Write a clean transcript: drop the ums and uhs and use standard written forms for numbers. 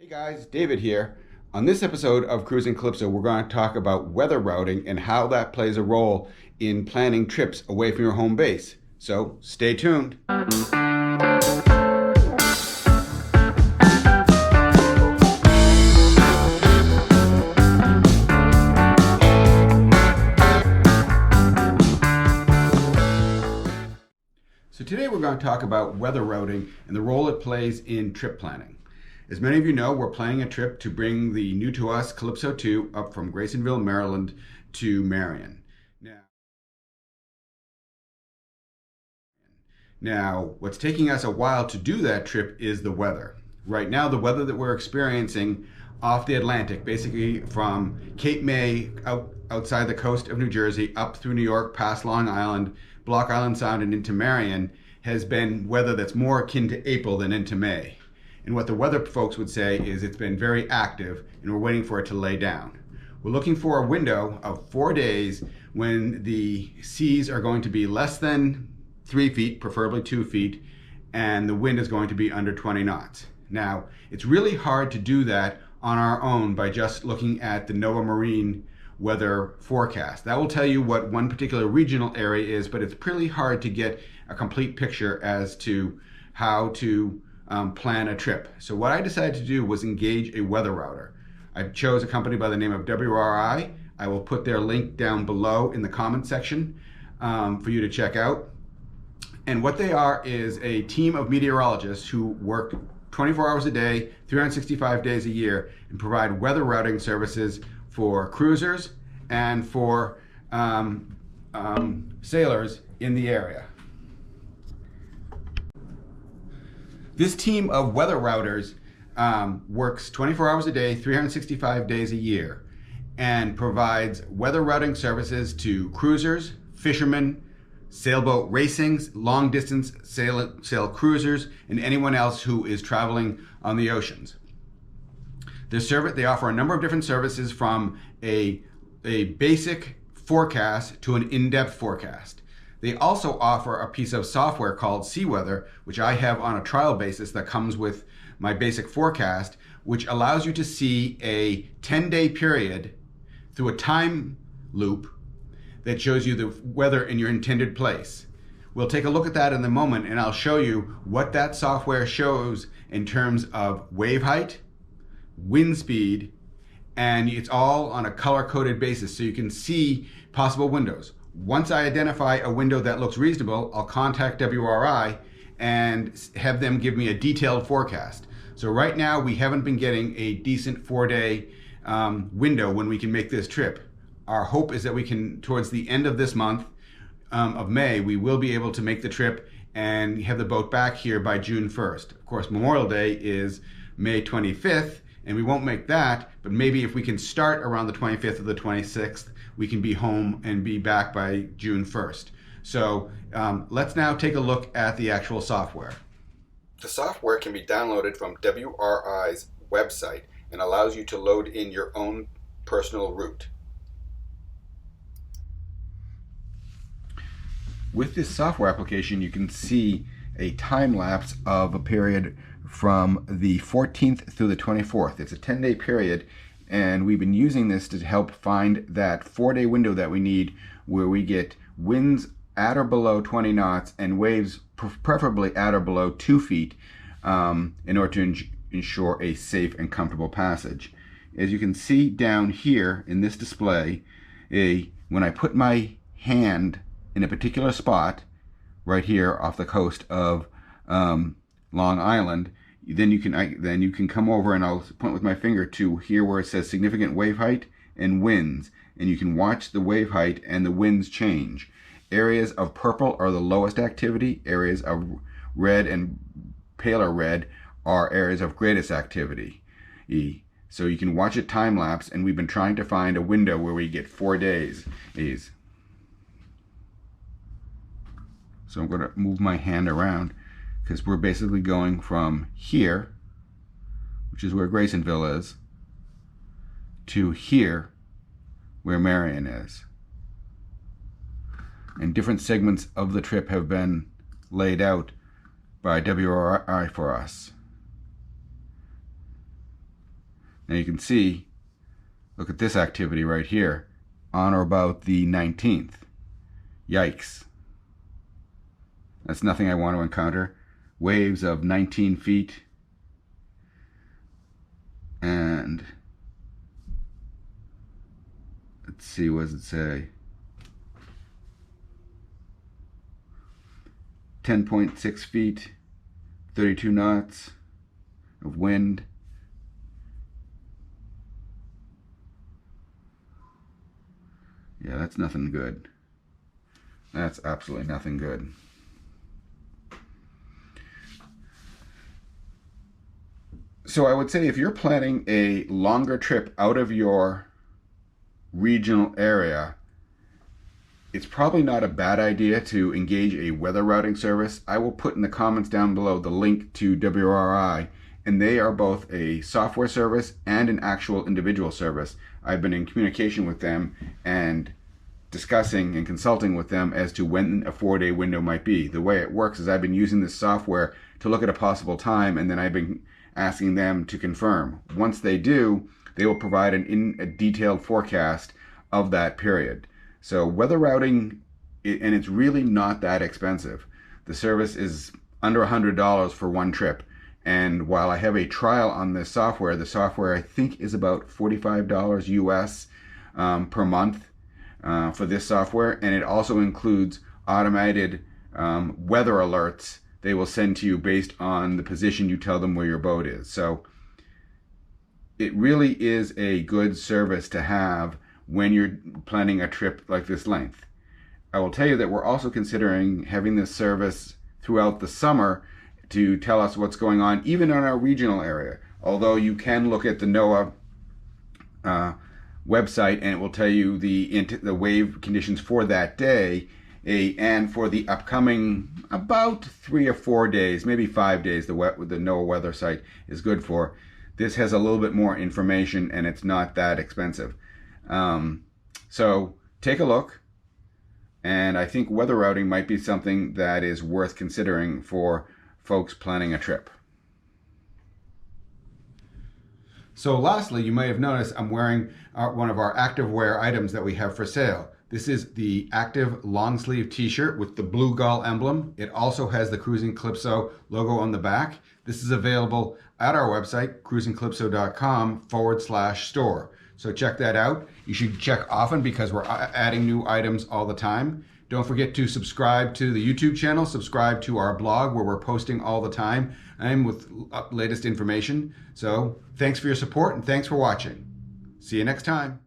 Hey guys, David here. On this episode of Cruising Calypso, we're going to talk about weather routing and how that plays a role in planning trips away from your home base. So stay tuned. So today we're going to talk about weather routing and the role it plays in trip planning. As many of you know, we're planning a trip to bring the new to us Calypso II up from Graysonville, Maryland to Marion. Now, what's taking us a while to do that trip is the weather. Right now, the weather that we're experiencing off the Atlantic, basically from Cape May outside the coast of New Jersey, up through New York, past Long Island, Block Island Sound, and into Marion, has been weather that's more akin to April than into May. And what the weather folks would say is it's been very active and we're waiting for it to lay down. We're looking for a window of 4 days when the seas are going to be less than 3 feet, preferably 2 feet, and the wind is going to be under 20 knots. Now, it's really hard to do that on our own by just looking at the NOAA Marine weather forecast. That will tell you what one particular regional area is, but it's pretty hard to get a complete picture as to how to plan a trip. So what I decided to do was engage a weather router. I chose a company by the name of WRI. I will put their link down below in the comment section for you to check out. And what they are is a team of meteorologists who work 24 hours a day, 365 days a year, and provide weather routing services for cruisers and for sailors in the area. This team of weather routers works 24 hours a day, 365 days a year, and provides weather routing services to cruisers, fishermen, sailboat racings, long distance sail cruisers, and anyone else who is traveling on the oceans. They offer a number of different services, from a basic forecast to an in-depth forecast. They also offer a piece of software called SeaWeather, which I have on a trial basis that comes with my basic forecast, which allows you to see a 10-day period through a time loop that shows you the weather in your intended place. We'll take a look at that in a moment, and I'll show you what that software shows in terms of wave height, wind speed, and it's all on a color-coded basis so you can see possible windows. Once I identify a window that looks reasonable, I'll contact WRI and have them give me a detailed forecast. So right now we haven't been getting a decent 4-day window when we can make this trip. Our hope is that we can, towards the end of this month of May, we will be able to make the trip and have the boat back here by June 1st. Of course, Memorial Day is May 25th, and we won't make that, but maybe if we can start around the 25th or the 26th, we can be home and be back by June 1st. So let's now take a look at the actual software. The software can be downloaded from WRI's website and allows you to load in your own personal route. With this software application, you can see a time lapse of a period from the 14th through the 24th. It's a 10-day period, and we've been using this to help find that 4-day window that we need, where we get winds at or below 20 knots and waves preferably at or below 2 feet in order to ensure a safe and comfortable passage. As you can see down here in this display, when I put my hand in a particular spot right here off the coast of Long Island, then you can come over and I'll point with my finger to here where it says significant wave height and winds, and you can watch the wave height and the winds change. Areas of purple are the lowest activity. Areas of red and paler red are areas of greatest activity. So you can watch it time lapse, and we've been trying to find a window where we get 4 days. So I'm going to move my hand around, because we're basically going from here, which is where Graysonville is, to here, where Marion is. And different segments of the trip have been laid out by WRI for us. Now you can see, look at this activity right here, on or about the 19th. Yikes. That's nothing I want to encounter. Waves of 19 feet. And let's see, what does it say? 10.6 feet, 32 knots of wind. Yeah, that's nothing good. That's absolutely nothing good. So I would say if you're planning a longer trip out of your regional area, it's probably not a bad idea to engage a weather routing service. I will put in the comments down below the link to WRI, and they are both a software service and an actual individual service. I've been in communication with them and discussing and consulting with them as to when a 4-day window might be. The way it works is I've been using this software to look at a possible time, and then I've been asking them to confirm. Once they do, they will provide a detailed forecast of that period. So weather routing, and it's really not that expensive. The service is under $100 for one trip. And while I have a trial on this software, the software I think is about $45 US per month for this software. And it also includes automated weather alerts they will send to you based on the position you tell them where your boat is. So it really is a good service to have when you're planning a trip like this length. I will tell you that we're also considering having this service throughout the summer to tell us what's going on, even in our regional area. Although you can look at the NOAA website and it will tell you the wave conditions for that day and for the upcoming about 3 or 4 days, maybe 5 days, the NOAA weather site is good for. This has a little bit more information and it's not that expensive. So take a look, and I think weather routing might be something that is worth considering for folks planning a trip. So lastly, you may have noticed I'm wearing one of our active wear items that we have for sale. This is the active long sleeve t-shirt with the blue gull emblem. It also has the Cruising Calypso logo on the back. This is available at our website, cruisingcalypso.com/store. So check that out. You should check often because we're adding new items all the time. Don't forget to subscribe to the YouTube channel, subscribe to our blog where we're posting all the time and with latest information. So thanks for your support and thanks for watching. See you next time.